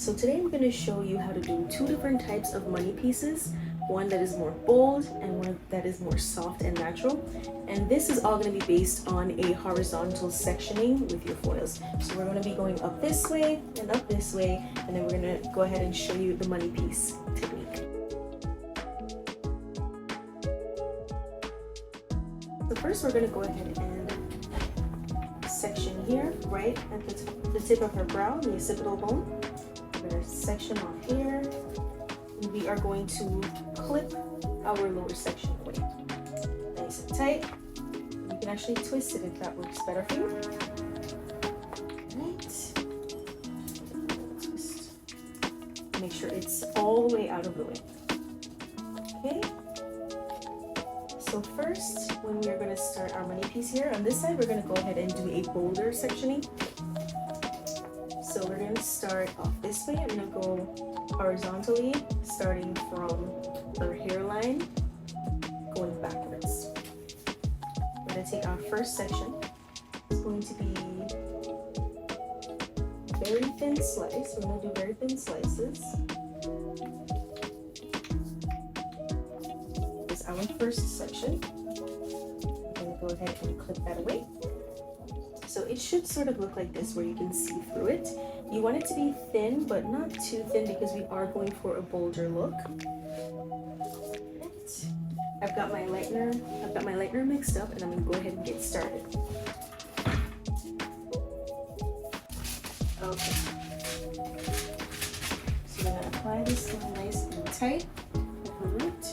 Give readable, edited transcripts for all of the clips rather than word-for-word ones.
So today I'm going to show you how to do two different types of money pieces, one that is more bold and one that is more soft and natural. And this is all going to be based on a horizontal sectioning with your foils. So we're going to be going up this way and up this way, and then we're going to go ahead and show you the money piece technique. So first we're going to go ahead and section here, right at the tip of her brow, the occipital bone. We're going to section off here, and we are going to clip our lower section away. Nice and tight. You can actually twist it if that works better for you. Right. Twist. Make sure it's all the way out of the way. Okay. So first, when we are going to start our money piece here, on this side we're going to go ahead and do a bolder sectioning. So we're going to start off this way. I'm going to go horizontally, starting from our hairline, going backwards. We're going to take our first section. It's going to be very thin slice. We're going to do very thin slices. This is our first section. I'm going to go ahead and clip that away. So it should sort of look like this, where you can see through it. You want it to be thin, but not too thin, because we are going for a bolder look. Right. I've got my lightener mixed up, and I'm going to go ahead and get started. Okay. So we're going to apply this one nice and tight at the root.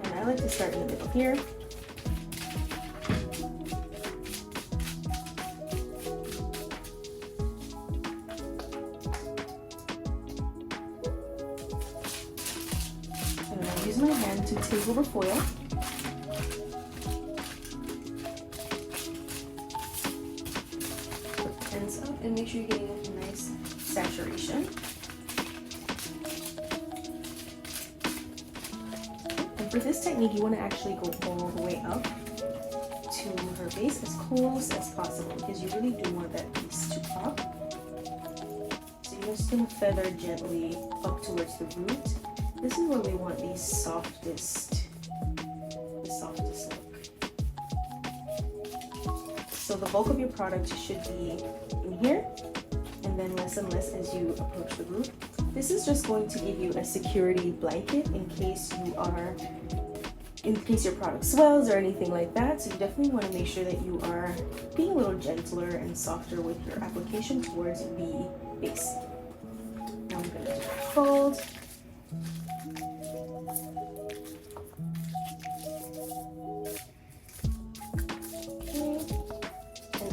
And I like to start in the middle here. Use my hand to take over foil. Put the ends up and make sure you're getting a nice saturation. And for this technique, you want to actually go all the way up to her base as close as possible, because you really do want that piece to pop. So you're just going to feather gently up towards the root. This is where we want the softest look. So the bulk of your product should be in here, and then less and less as you approach the root. This is just going to give you a security blanket in case your product swells or anything like that. So you definitely want to make sure that you are being a little gentler and softer with your application towards the base. Now I'm going to fold.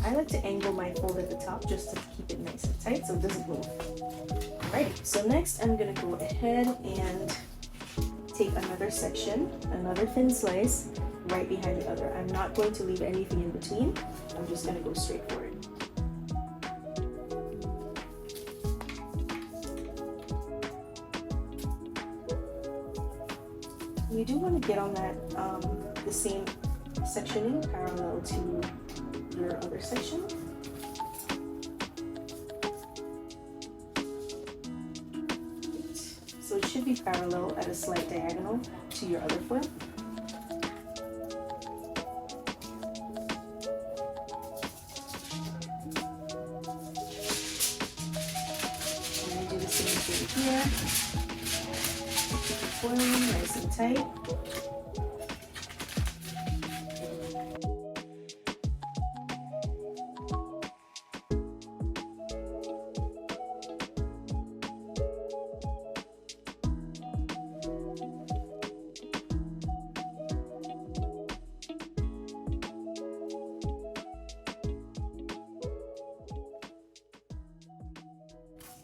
I like to angle my fold at the top just to keep it nice and tight so it doesn't move. Alrighty, so next I'm going to go ahead and take another section, another thin slice right behind the other. I'm not going to leave anything in between. I'm just going to go straight for it. You do want to get on that the same sectioning parallel to your other section. So it should be parallel at a slight diagonal to your other foil. And then do the same thing here. Keep the foil nice and tight.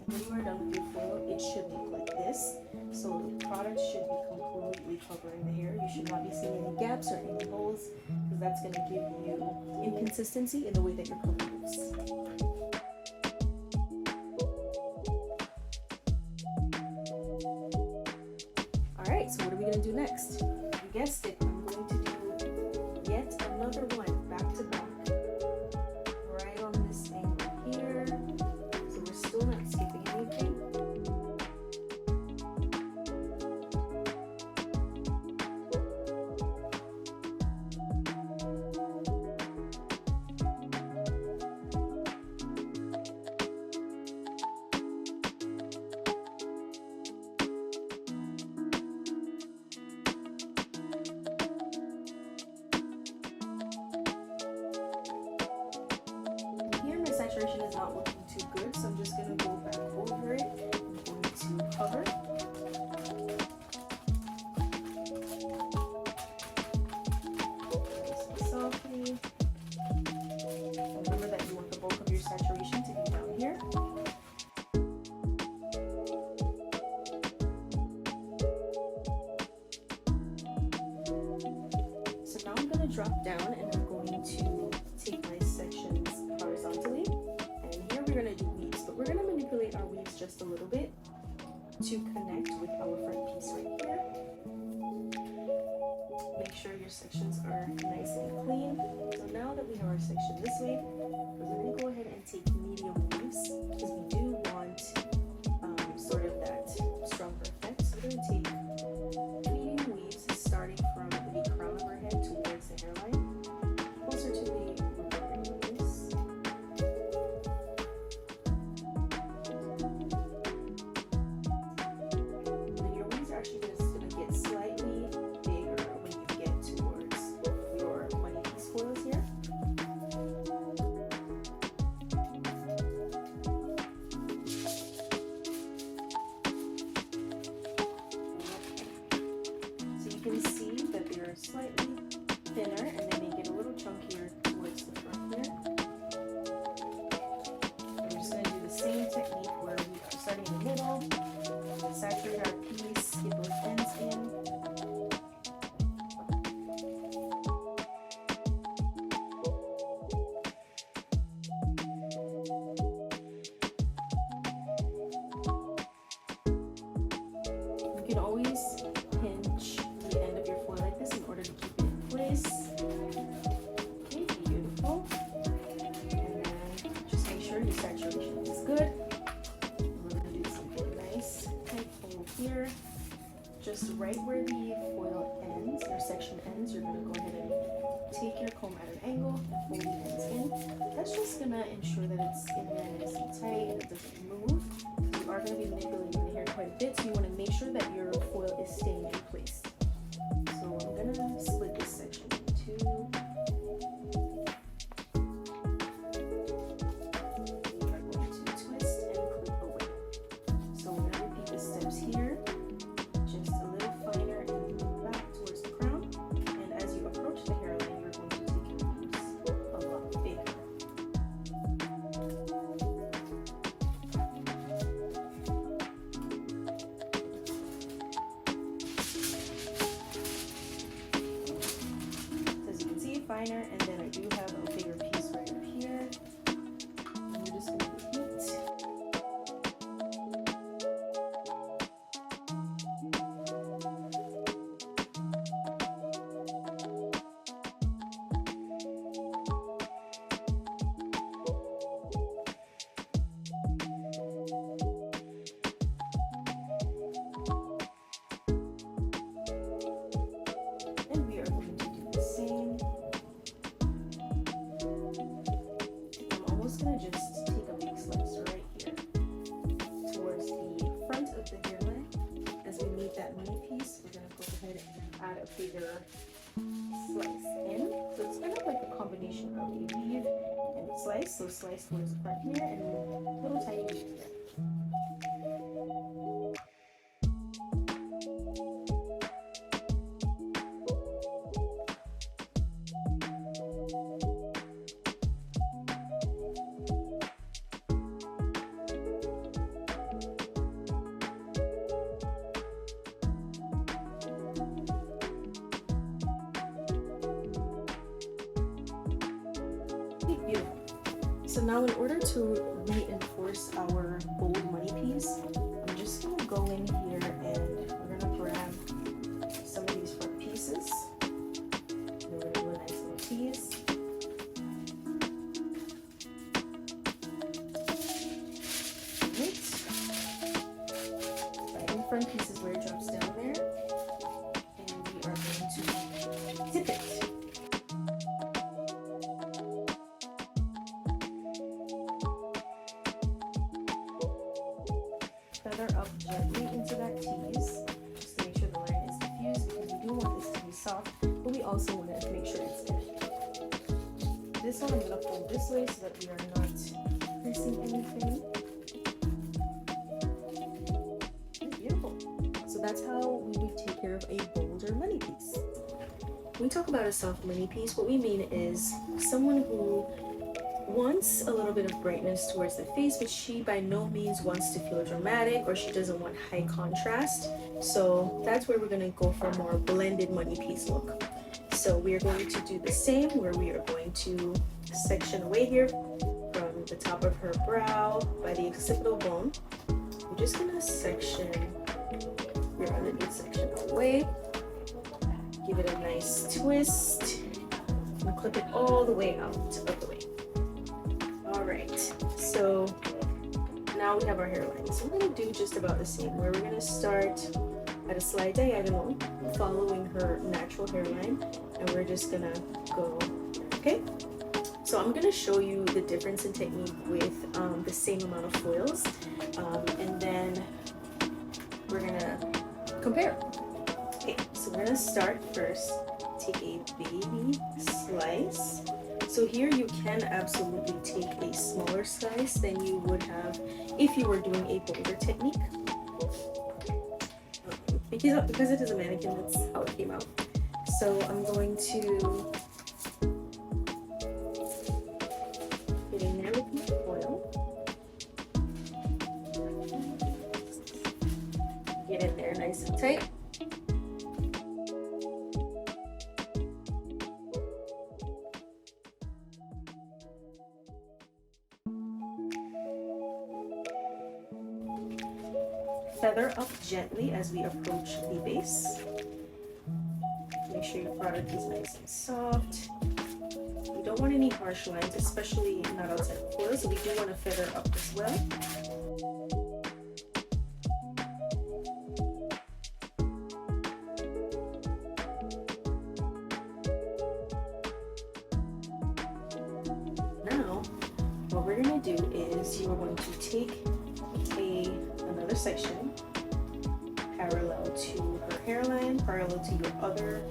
When you are done with your foil, it should look like this. So the product should be completely covering the hair. You should not be seeing any gaps or any holes, because that's going to give you inconsistency in the way that your color moves. Alright, so what are we going to do next? You guessed it, I'm going to do yet another one back to back. Right on this angle here. So we're still not saturation is not looking too good, so I'm just going to go back over it. I'm going to cover. Nice and softly. Remember that you want the bulk of your saturation to be down here. So now I'm going to drop down and I'm going to take my sections horizontally. And here we're going to do weaves, but we're going to manipulate our weaves just a little bit to connect with our front piece right here. Make sure your sections are nice and clean. So now that we have our section this way, we're going to go ahead and take medium weaves because we do want sort of that stronger effect. So we're going to take medium weaves starting from the crown of our head towards the hairline, closer to the root of our face. And your weaves are actually just going to get slightly bigger when you get towards your money piece foils here. So you can see that they're slightly thinner and then they get a little chunkier towards the front here. And we're just going to do the same technique where we are starting in the middle, saturate our piece, get those ends in. You can always pinch the end of your foil like this in order to keep it in place. Okay, beautiful. And then just make sure your saturation is good. We're going to do something nice, tight fold here. Just right where the foil ends, your section ends, you're going to go ahead and take your comb at an angle and fold the ends in. That's just going to ensure that it's in there nice and tight and it doesn't move. You are going to be manipulating the hair quite a bit, so you want to make sure that your foil is staying in place. So I'm going to split this section in two. We are going to twist and clip away. So we're going to repeat the steps here, just a little finer and back towards the crown. And as you approach the hairline, you're going to take your weaves a lot bigger. As you can see, finer, and then I do have a bigger piece right up here. And we're just going to repeat. And we are going to do the same. I'm almost going to just take a big slice right here towards the front of the hairline. As we meet that mini piece, we're going to go ahead and add a bigger slice in. So it's kind of like a combination of a weave and a slice. So slice towards the front here and a little tiny weave here. Okay, beautiful. So now in order to reinforce our bold money piece, I'm just going to go in here and we're going to grab some of these front pieces. And we're going to do a nice little tease. Right in front pieces where it drops down there. And we are going to tip it. Feather up gently into that tease, just to make sure the line is diffused, because we do want this to be soft, but we also want to make sure it's good. This one I'm going to fold this way so that we are not missing anything. Beautiful. So that's how we would take care of a bolder money piece. When we talk about a soft money piece, what we mean is someone who wants a little bit of brightness towards the face, but she by no means wants to feel dramatic, or she doesn't want high contrast. So that's where we're going to go for a more blended money piece look. So we are going to do the same, where we are going to section away here from the top of her brow by the occipital bone. We're just going to section your underneath section away. Give it a nice twist and clip it all the way out of the way. All right, so now we have our hairline. So we're gonna do just about the same, where we're gonna start at a slight diagonal, following her natural hairline, and we're just gonna go, okay? So I'm gonna show you the difference in technique with the same amount of foils, and then we're gonna compare. Okay, so we're gonna start first, take a baby slice. So here you can absolutely take a smaller slice than you would have if you were doing a bolder technique. Because it is a mannequin, that's how it came out. So I'm going to get in there with my foil. Get in there nice and tight. Feather up gently as we approach the base. Make sure your product is nice and soft. We don't want any harsh lines, especially not outside of foil, so we do want to feather up as well. Now, what we're going to do is you're going to take another section parallel to her hairline, parallel to your other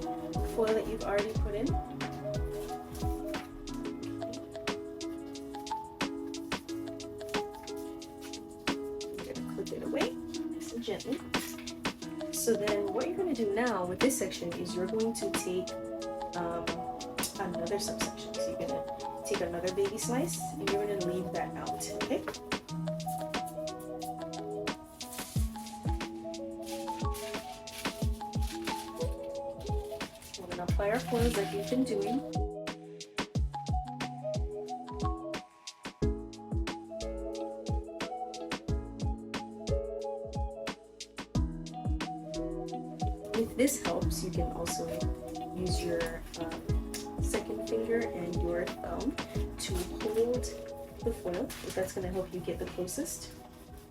foil that you've already put in. You're gonna clip it away nice and gently. So then what you're going to do now with this section is you're going to take another subsection. So you're going to take another baby slice and you're going to leave that out, okay? Apply our foils like we've been doing. If this helps, you can also use your second finger and your thumb to hold the foil, if that's going to help you get the closest.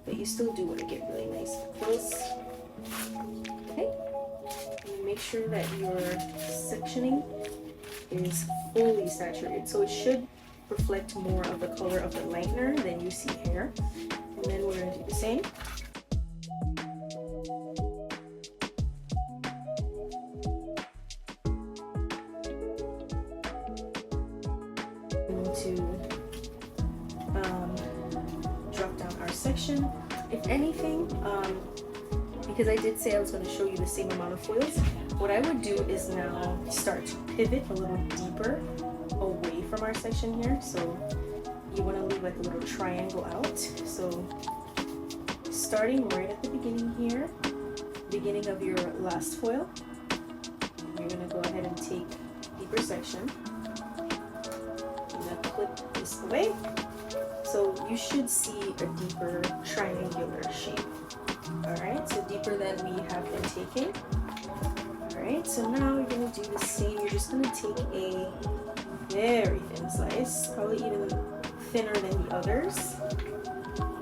But you still do want to get really nice and close. Okay. Make sure that your sectioning is fully saturated, so it should reflect more of the color of the lightener than you see here. And then we're going to do the same. Going to drop down our section. If anything, because I did say I was going to show you the same amount of foils, what I would do is now start to pivot a little deeper away from our section here. So you want to leave like a little triangle out. So starting right at the beginning here, beginning of your last foil, you're going to go ahead and take deeper section. I'm going to clip this away. So you should see a deeper triangular shape. Alright, so deeper than we have been taking. Alright, so now you're going to do the same. You're just going to take a very thin slice, probably even thinner than the others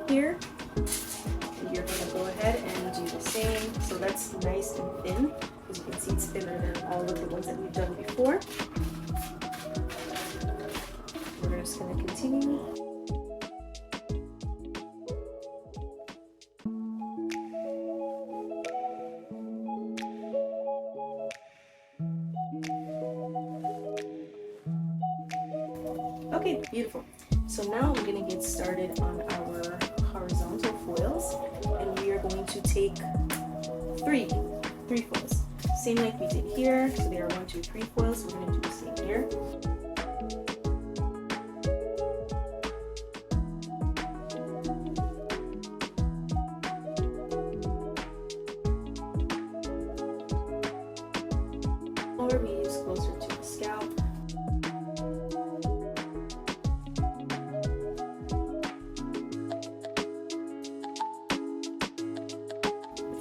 here. And you're going to go ahead and do the same. So that's nice and thin. As you can see, it's thinner than all of the ones that we've done before. We're just going to continue. Okay, beautiful. So now we're going to get started on our horizontal foils, and we are going to take three foils, same like we did here. So there are 1, 2, 3 foils. So we're going to do the same here. Or we use closer to the scalp.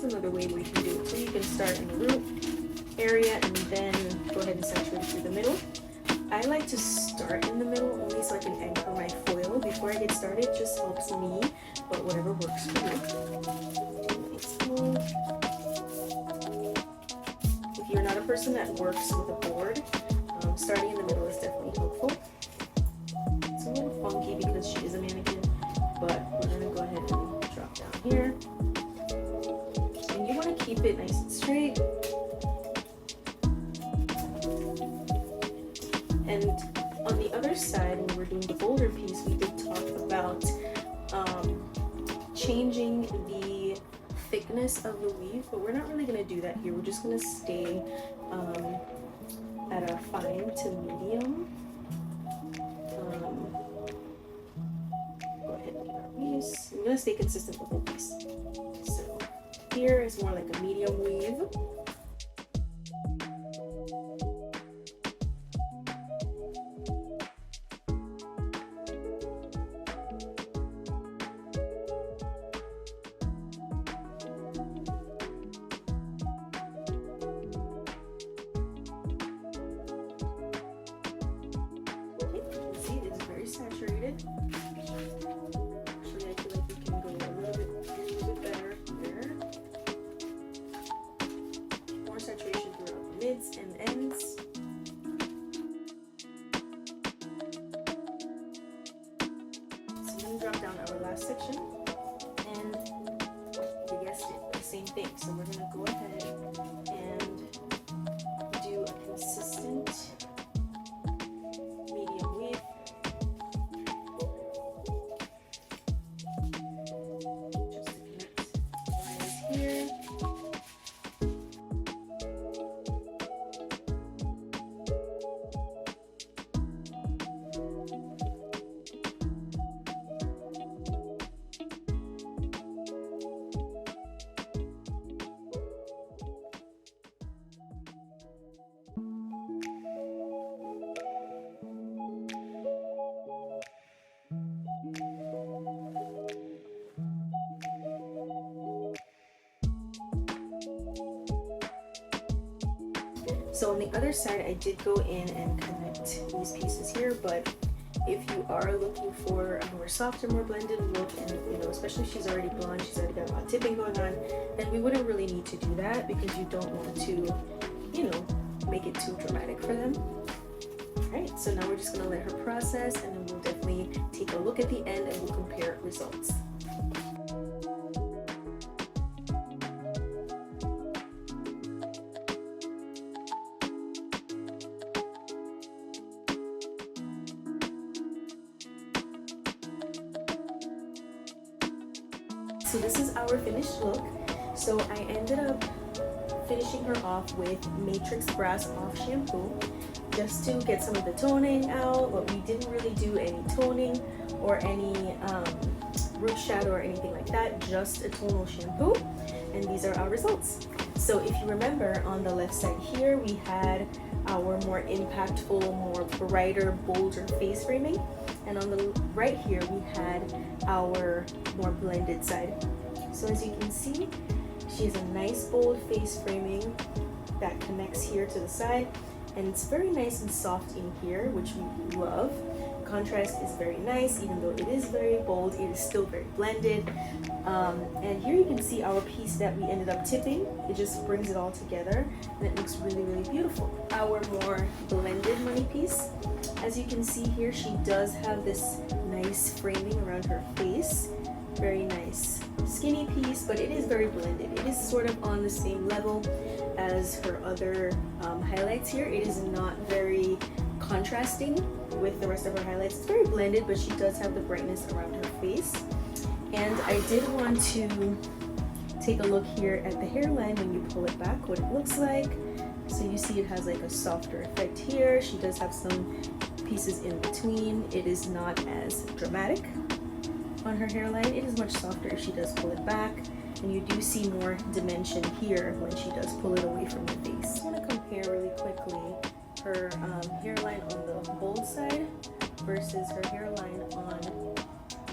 Another way we can do it. So you can start in the root area and then go ahead and saturate it through the middle. I like to start in the middle only so I can anchor my foil before I get started. It just helps me, but whatever works for you. If you're not a person that works with a board, starting in the middle is definitely helpful. It's a little funky because she is a mannequin, but we're going to go ahead and drop down here. Keep it nice and straight. And on the other side, when we're doing the boulder piece, we did talk about changing the thickness of the weave, but we're not really going to do that here. We're just going to stay at a fine to medium. Go ahead and get our weaves. I'm going to stay consistent with the whole piece. So here is more like a medium weave. Okay, you can see it is very saturated. Actually, I feel like we can go a little bit better here. More saturation throughout the mids and ends. So I'm going to drop down our last section, and you guessed it, the same thing. So we're going to go ahead and do a consistent medium weave. Just to connect lines here. So on the other side, I did go in and connect these pieces here, but if you are looking for a more softer, more blended look, and especially if she's already blonde, she's already got a lot of tipping going on, then we wouldn't really need to do that because you don't want to, make it too dramatic for them. Alright, so now we're just gonna let her process, and then we'll definitely take a look at the end and we'll compare results. So this is our finished look. So I ended up finishing her off with Matrix Brass Off Shampoo just to get some of the toning out, but we didn't really do any toning or any root shadow or anything like that, just a tonal shampoo. And these are our results. So if you remember, on the left side here, we had our more impactful, more brighter, bolder face framing. And on the right here, we had our more blended side. So as you can see, she has a nice bold face framing that connects here to the side. And it's very nice and soft in here, which we love. Contrast is very nice, even though it is very bold, it is still very blended. And here you can see our piece that we ended up tipping. It just brings it all together and it looks really, really beautiful. Our more blended money piece, as you can see here, she does have this nice framing around her face. Very nice skinny piece, but it is very blended. It is sort of on the same level as her other highlights here. It is not very contrasting with the rest of her highlights. It's very blended, but she does have the brightness around her face. And I did want to take a look here at the hairline when you pull it back, what it looks like. So you see it has like a softer effect here. She does have some pieces in between. It is not as dramatic on her hairline. It is much softer if she does pull it back. And you do see more dimension here when she does pull it away from your face. I want to compare really quickly her hairline on the bold side versus her hairline on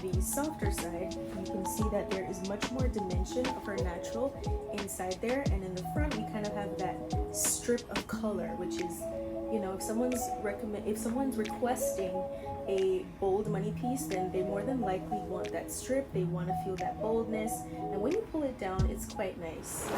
the softer side. You can see that there is much more dimension of her natural inside there, and in the front we kind of have that strip of color, which is, you know, if someone's requesting a bold money piece, then they more than likely want that strip. They want to feel that boldness, and when you pull it down, it's quite nice.